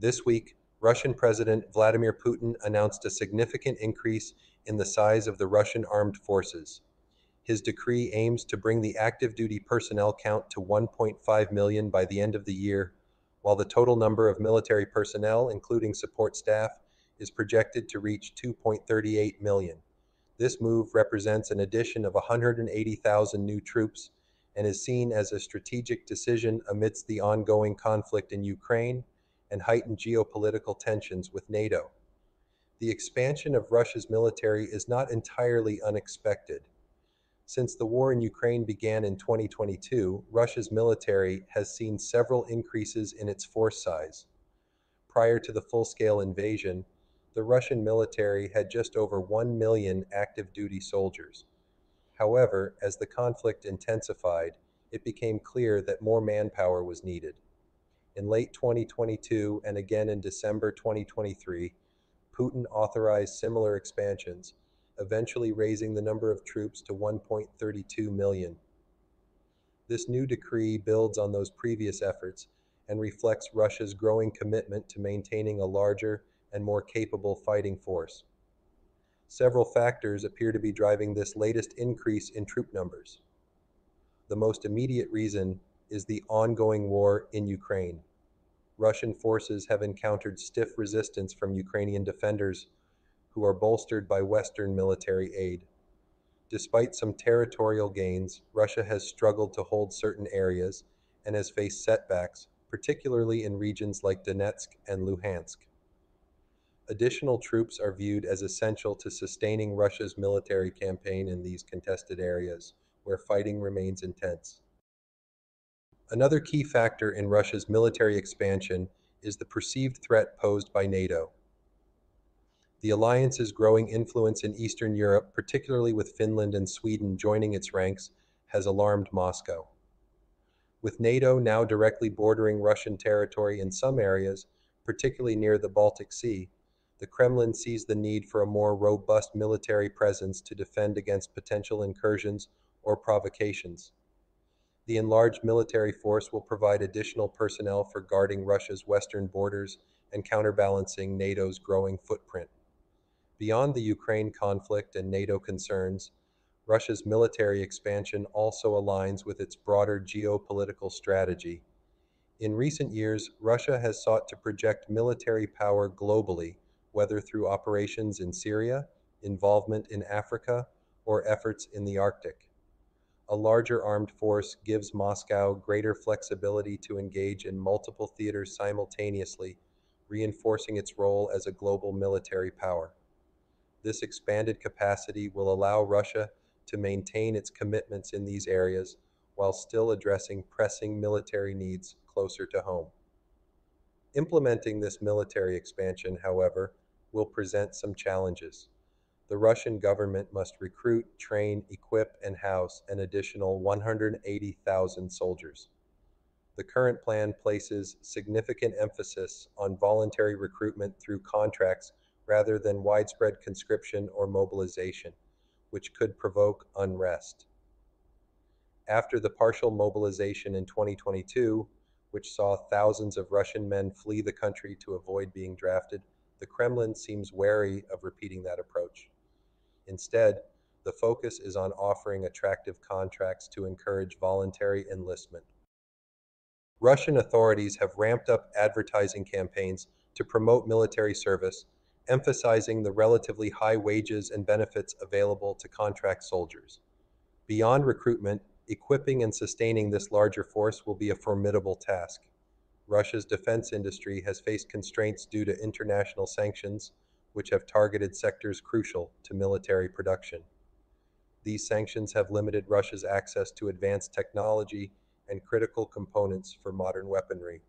This week, Russian President Vladimir Putin announced a significant increase in the size of the Russian armed forces. His decree aims to bring the active duty personnel count to 1.5 million by the end of the year, while the total number of military personnel, including support staff, is projected to reach 2.38 million. This move represents an addition of 180,000 new troops and is seen as a strategic decision amidst the ongoing conflict in Ukraine and heightened geopolitical tensions with NATO. The expansion of Russia's military is not entirely unexpected. Since the war in Ukraine began in 2022, Russia's military has seen several increases in its force size. Prior to the full-scale invasion, the Russian military had just over 1 million active duty soldiers. However, as the conflict intensified, it became clear that more manpower was needed. In late 2022 and again in December 2023, Putin authorized similar expansions, eventually raising the number of troops to 1.32 million. This new decree builds on those previous efforts and reflects Russia's growing commitment to maintaining a larger and more capable fighting force. Several factors appear to be driving this latest increase in troop numbers. The most immediate reason is the ongoing war in Ukraine. Russian forces have encountered stiff resistance from Ukrainian defenders who are bolstered by Western military aid. Despite some territorial gains, Russia has struggled to hold certain areas and has faced setbacks, particularly in regions like Donetsk and Luhansk. Additional troops are viewed as essential to sustaining Russia's military campaign in these contested areas, where fighting remains intense. Another key factor in Russia's military expansion is the perceived threat posed by NATO. The alliance's growing influence in Eastern Europe, particularly with Finland and Sweden joining its ranks, has alarmed Moscow. With NATO now directly bordering Russian territory in some areas, particularly near the Baltic Sea, the Kremlin sees the need for a more robust military presence to defend against potential incursions or provocations. The enlarged military force will provide additional personnel for guarding Russia's western borders and counterbalancing NATO's growing footprint. Beyond the Ukraine conflict and NATO concerns, Russia's military expansion also aligns with its broader geopolitical strategy. In recent years, Russia has sought to project military power globally, whether through operations in Syria, involvement in Africa, or efforts in the Arctic. A larger armed force gives Moscow greater flexibility to engage in multiple theaters simultaneously, reinforcing its role as a global military power. This expanded capacity will allow Russia to maintain its commitments in these areas while still addressing pressing military needs closer to home. Implementing this military expansion, however, will present some challenges. The Russian government must recruit, train, equip, and house an additional 180,000 soldiers. The current plan places significant emphasis on voluntary recruitment through contracts rather than widespread conscription or mobilization, which could provoke unrest. After the partial mobilization in 2022, which saw thousands of Russian men flee the country to avoid being drafted, the Kremlin seems wary of repeating that approach. Instead, the focus is on offering attractive contracts to encourage voluntary enlistment. Russian authorities have ramped up advertising campaigns to promote military service, emphasizing the relatively high wages and benefits available to contract soldiers. Beyond recruitment, equipping and sustaining this larger force will be a formidable task. Russia's defense industry has faced constraints due to international sanctions, which have targeted sectors crucial to military production. These sanctions have limited Russia's access to advanced technology and critical components for modern weaponry.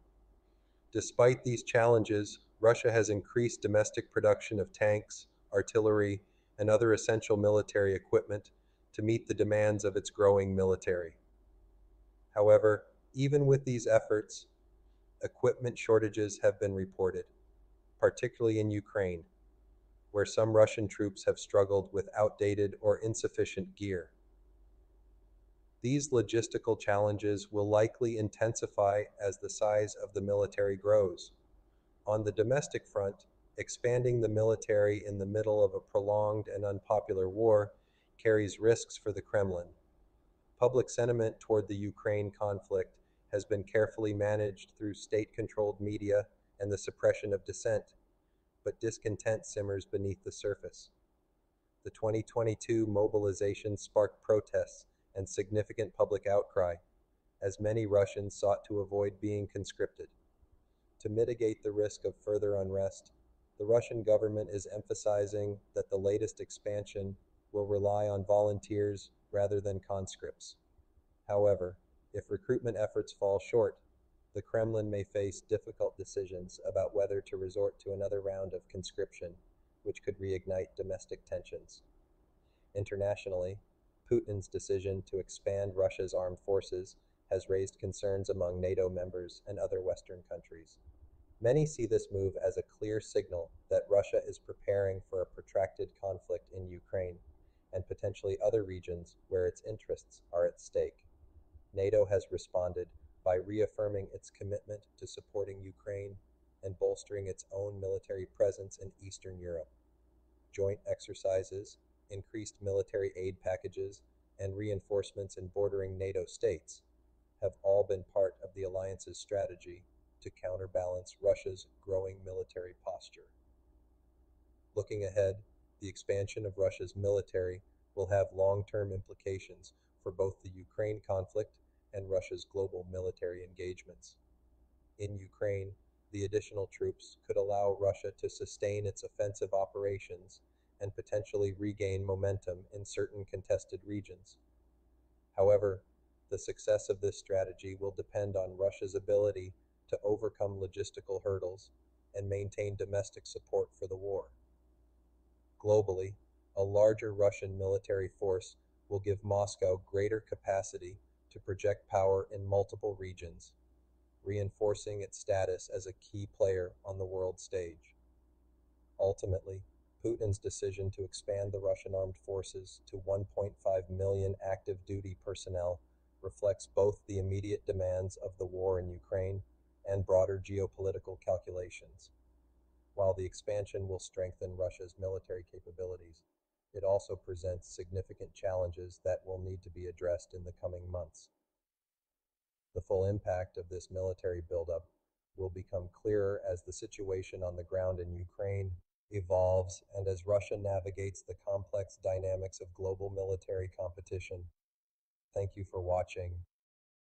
Despite these challenges, Russia has increased domestic production of tanks, artillery, and other essential military equipment to meet the demands of its growing military. However, even with these efforts, equipment shortages have been reported, particularly in Ukraine, where some Russian troops have struggled with outdated or insufficient gear. These logistical challenges will likely intensify as the size of the military grows. On the domestic front, expanding the military in the middle of a prolonged and unpopular war carries risks for the Kremlin. Public sentiment toward the Ukraine conflict has been carefully managed through state-controlled media and the suppression of dissent, but discontent simmers beneath the surface. The 2022 mobilization sparked protests and significant public outcry, as many Russians sought to avoid being conscripted. To mitigate the risk of further unrest, the Russian government is emphasizing that the latest expansion will rely on volunteers rather than conscripts. However, if recruitment efforts fall short, the Kremlin may face difficult decisions about whether to resort to another round of conscription, which could reignite domestic tensions. Internationally, Putin's decision to expand Russia's armed forces has raised concerns among NATO members and other Western countries. Many see this move as a clear signal that Russia is preparing for a protracted conflict in Ukraine and potentially other regions where its interests are at stake. NATO has responded by reaffirming its commitment to supporting Ukraine and bolstering its own military presence in Eastern Europe. Joint exercises, increased military aid packages, and reinforcements in bordering NATO states have all been part of the alliance's strategy to counterbalance Russia's growing military posture. Looking ahead, the expansion of Russia's military will have long-term implications for both the Ukraine conflict and Russia's global military engagements. In Ukraine, the additional troops could allow Russia to sustain its offensive operations and potentially regain momentum in certain contested regions. However, the success of this strategy will depend on Russia's ability to overcome logistical hurdles and maintain domestic support for the war. Globally, a larger Russian military force will give Moscow greater capacity to project power in multiple regions, reinforcing its status as a key player on the world stage. Ultimately, Putin's decision to expand the Russian armed forces to 1.5 million active duty personnel reflects both the immediate demands of the war in Ukraine and broader geopolitical calculations. While the expansion will strengthen Russia's military capabilities, it also presents significant challenges that will need to be addressed in the coming months. The full impact of this military buildup will become clearer as the situation on the ground in Ukraine evolves and as Russia navigates the complex dynamics of global military competition. Thank you for watching.